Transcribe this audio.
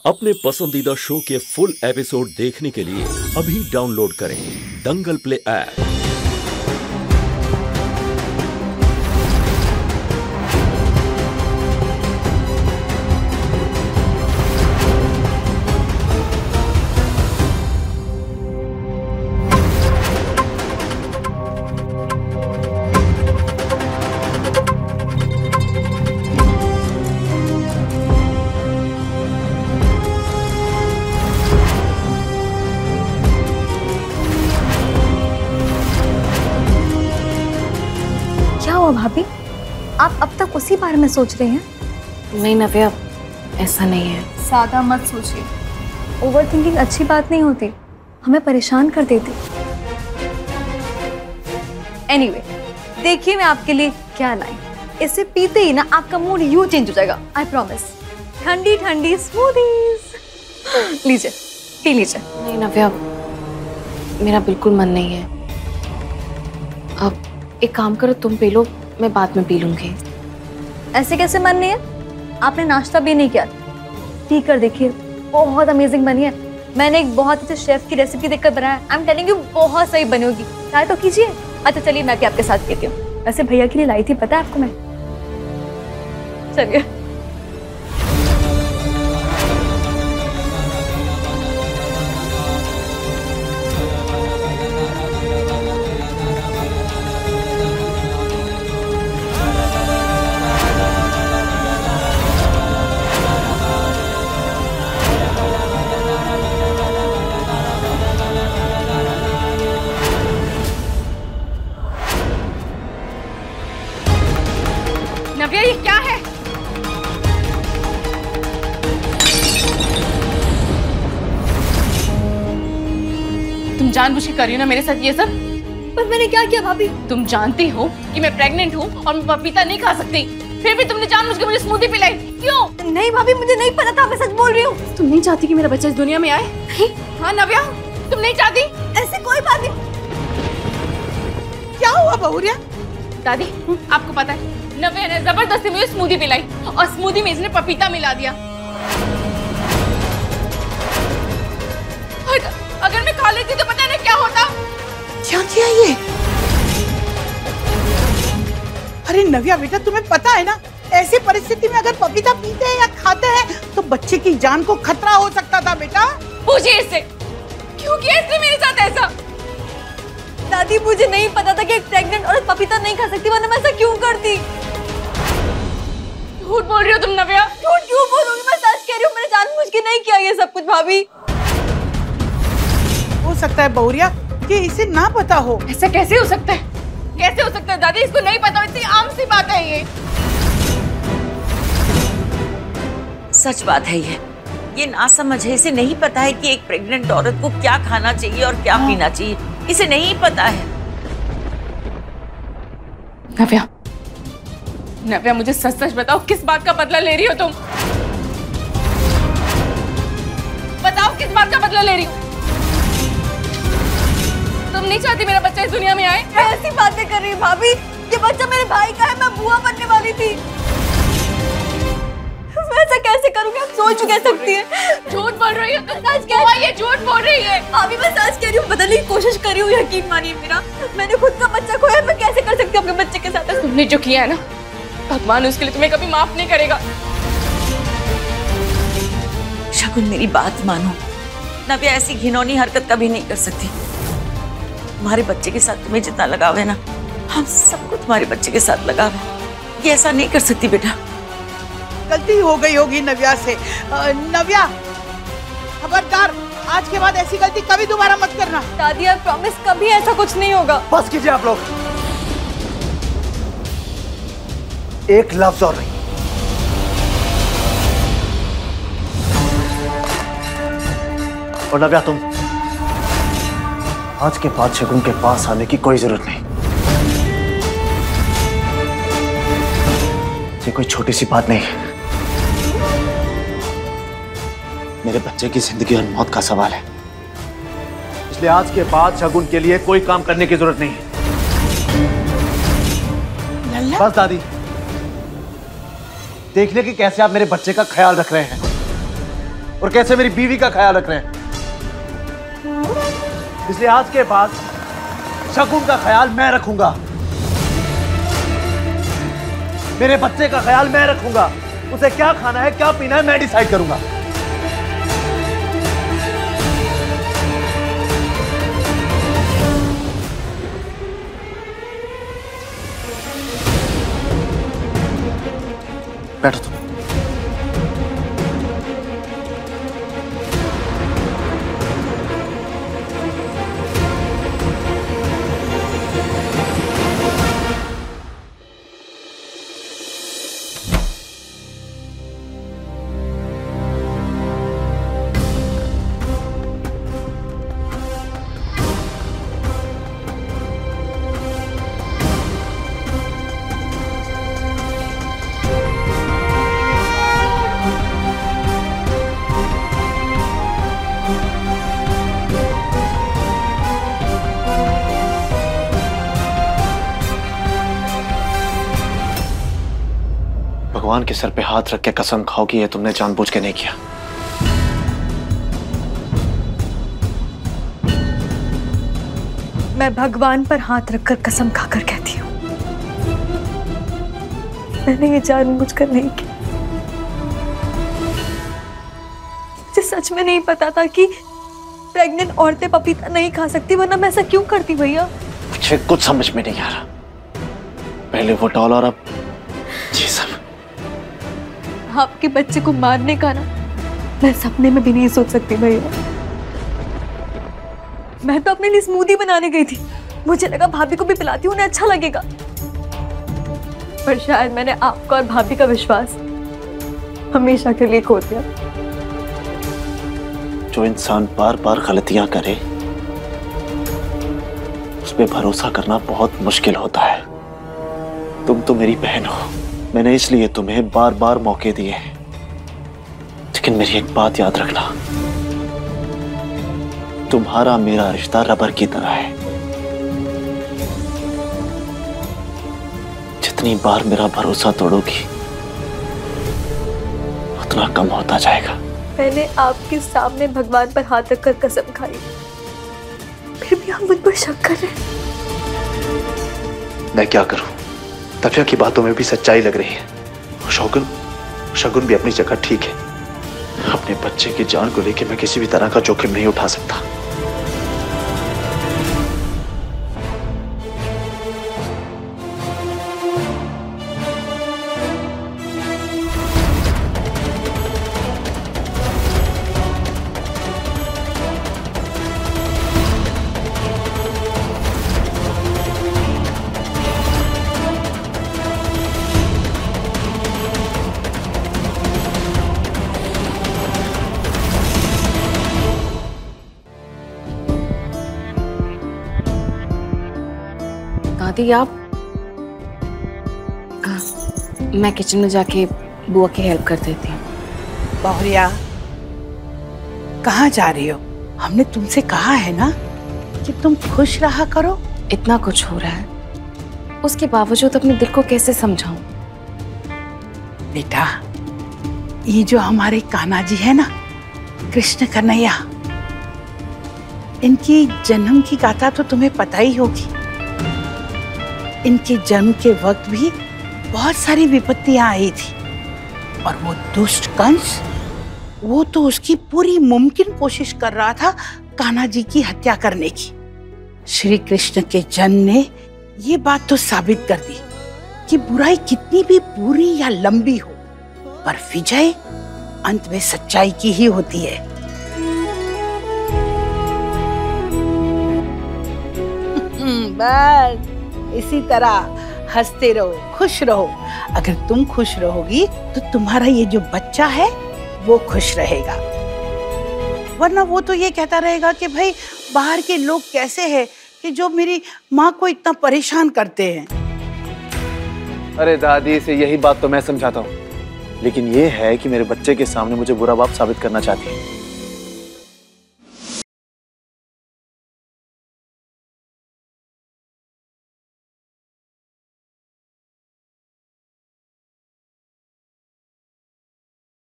अपने पसंदीदा शो के फुल एपिसोड देखने के लिए अभी डाउनलोड करें दंगल प्ले ऐप। भाभी, आप अब तक उसी बारे में सोच रहे हैं? नहीं नव्या, ऐसा नहीं है। ज्यादा मत सोचिए, ओवर थिंकिंग अच्छी बात नहीं होती, हमें परेशान कर देती। एनीवे, देखिए मैं आपके लिए क्या लाई। इसे पीते ही ना आपका मूड यूं चेंज हो जाएगा, आई प्रॉमिस। ठंडी ठंडी स्मूदीज लीजिए, पी लीजिए। नहीं नव्या, मेरा बिल्कुल मन नहीं है। अब एक काम करो, तुम पी लो, मैं बाद में पी लूंगी। ऐसे कैसे मन नहीं है? आपने नाश्ता भी नहीं किया, पी कर देखिए, बहुत अमेजिंग बनी है। मैंने एक बहुत अच्छे शेफ की रेसिपी देखकर बनाया, आई एम टेलिंग यू, बहुत सही बनी होगी। ट्राई तो कीजिए। अच्छा चलिए, मैं भी आपके साथ पीती हूँ। वैसे भैया के लिए लाई थी, पता है आपको मैं। चलिए। नव्या, ये क्या है? तुम जानबूझ के कर रही हो ना मेरे साथ ये सब? पर मैंने क्या किया भाभी? तुम जानती हो कि मैं प्रेग्नेंट हूँ और मैं पपीता नहीं खा सकती, फिर भी तुमने जानबूझ के मुझे स्मूदी पिलाई, क्यों? नहीं भाभी, मुझे नहीं पता था, मैं सच बोल रही हूँ। तुम नहीं चाहती कि मेरा बच्चा इस दुनिया में आए? हाँ नव्या, तुम नहीं चाहती? ऐसी कोई बात नहीं। क्या हुआ बहुरिया? दादी, आपको पता है नव्या ने जबरदस्ती मुझे स्मूदी पिलाई और स्मूदी में इसने पपीता मिला दिया। अगर मैं खा लेती तो पता नहीं क्या होता। क्या किया ये? अरे नव्या बेटा, तुम्हें पता है ना, ऐसी परिस्थिति में अगर पपीता पीते हैं या खाते हैं तो बच्चे की जान को खतरा हो सकता था बेटा। पूछिए इससे, क्यों किया इसने मेरे साथ ऐसा? दादी, मुझे नहीं पता था कि एक प्रेग्नेंट औरत पपीता नहीं खा सकती, वरना मैं ऐसा क्यों करती? झूठ बोल रही हो तुम नव्या। झूठ क्यों बोलूंगी? मैं सच कह रही हूँ, मैंने जानबूझ के नहीं किया ये सब कुछ भाभी। हो सकता है बहुरिया कि इसे ना पता हो। ऐसा कैसे हो सकता है? कैसे हो सकता है दादी? इसको नहीं पता, इतनी आम सी बात है ये। सच बात है ये ना समझ है, इसे नहीं पता है कि एक प्रेग्नेंट औरत को क्या खाना चाहिए और क्या पीना चाहिए, इसे नहीं पता है। नव्या, नव्या मुझे सच सच बताओ, किस बात का बदला ले रही हो तुम? बताओ किस बात का बदला ले रही हो? तुम नहीं चाहती मेरा बच्चा इस दुनिया में आए? ऐसी बातें कर रही भाभी, ये बच्चा मेरे भाई का है, मैं बुआ बनने वाली थी। ऐसा कैसे करूंगी? आप सोच कह सकती है? झूठ बोल रही हो तुम। सच कह रही है? झूठ बोल रही है भाभी, मैं सच कह रही हूँ, बदलने की कोशिश कर रही हूँ, यकीन मानिए मेरा। मैंने खुद का बच्चा खोया, मैं कैसे कर सकती हूँ अपने बच्चे के साथ? तुमने जो किया है ना, भगवान उसके लिए तुम्हें कभी माफ नहीं करेगा। शगुन, मेरी बात मानो, नव्या ऐसी घिनौनी हरकत कभी नहीं कर सकती। तुम्हारे बच्चे के साथ तुम्हें जितना लगाव है ना, हम सबको तुम्हारे बच्चे के साथ लगाव है। ये ऐसा नहीं कर सकती बेटा। गलती हो गई होगी नव्या से। नव्या, खबरदार, आज के बाद ऐसी गलती कभी दोबारा मत करना। दादी, आई प्रॉमिस, कभी ऐसा कुछ नहीं होगा। बस कीजिए आप लोग, एक लफ्ज और नहीं। और नव्या, तुम आज के बाद शगुन के पास आने की कोई जरूरत नहीं। ये कोई छोटी सी बात नहीं, मेरे बच्चे की जिंदगी और मौत का सवाल है, इसलिए आज के बाद शगुन के लिए कोई काम करने की जरूरत नहीं है। बस दादी, देख ले कि कैसे आप मेरे बच्चे का ख्याल रख रहे हैं। और कैसे मेरी बीवी का ख्याल रख रहे हैं। इसलिए आज के बाद शगुन का ख्याल मैं रखूंगा, मेरे बच्चे का ख्याल मैं रखूंगा। उसे क्या खाना है, क्या पीना है, मैं डिसाइड करूंगा। बैठो तुम। भगवान के सर पे हाथ रख के कसम खाओ कि ये तुमने जानबूझ के नहीं किया। मैं भगवान पर हाथ रखकर कसम खाकर कहती हूँ, मैंने ये जानबूझकर नहीं किया। मुझे सच में नहीं पता था कि प्रेग्नेंट औरतें पपीता नहीं खा सकती, वरना मैं ऐसा क्यों करती भैया? मुझे कुछ समझ में नहीं आ रहा। पहले वो डॉल और अब ये सब। आपके बच्चे को मारने का ना मैं सपने में भी नहीं सोच सकती भैया। मैं तो अपने लिए स्मूदी बनाने गई थी, मुझे लगा भाभी को भी पिलाती हूँ, उन्हें अच्छा लगेगा। पर शायद मैंने आपका और भाभी का विश्वास हमेशा के लिए खो दिया। जो इंसान बार बार गलतियां करे उस पे भरोसा करना बहुत मुश्किल होता है। तुम तो मेरी बहन हो, मैंने इसलिए तुम्हें बार बार मौके दिए, लेकिन मेरी एक बात याद रखना, तुम्हारा मेरा रिश्ता रबर की तरह है। जितनी बार मेरा भरोसा तोड़ोगी उतना कम होता जाएगा। मैंने आपके सामने भगवान पर हाथ रखकर कसम खाई, फिर भी आप मुझ पर शक कर रहे हैं। मैं क्या करूं? तफिया की बातों में भी सच्चाई लग रही है। शगुन भी अपनी जगह ठीक है। अपने बच्चे की जान को लेकर मैं किसी भी तरह का जोखिम नहीं उठा सकता। दादी आप मैं किचन में जाके बुआ की हेल्प कर देती हूँ। बहुरिया, कहाँ जा रही हो? हमने तुमसे कहा है ना कि तुम खुश रहा करो। इतना कुछ हो रहा है, उसके बावजूद अपने दिल को कैसे समझाऊं? बेटा, ये जो हमारे कान्हा जी है ना, कृष्ण कन्हैया, इनकी जन्म की गाथा तो तुम्हें पता ही होगी। इनके जन्म के वक्त भी बहुत सारी विपत्तियां आई थी, और वो दुष्ट कंस, वो तो उसकी पूरी मुमकिन कोशिश कर रहा था कान्हा जी की हत्या करने की। श्री कृष्ण के जन्म ने ये बात तो साबित कर दी कि बुराई कितनी भी बुरी या लंबी हो, पर विजय अंत में सच्चाई की ही होती है। बस इसी तरह हंसते रहो, खुश रहो। अगर तुम खुश रहोगी तो तुम्हारा ये जो बच्चा है वो खुश रहेगा, वरना वो तो ये कहता रहेगा कि भाई बाहर के लोग कैसे हैं कि जो मेरी माँ को इतना परेशान करते हैं। अरे दादी, से यही बात तो मैं समझाता हूँ, लेकिन ये है कि मेरे बच्चे के सामने मुझे बुरा बाप साबित करना चाहती है।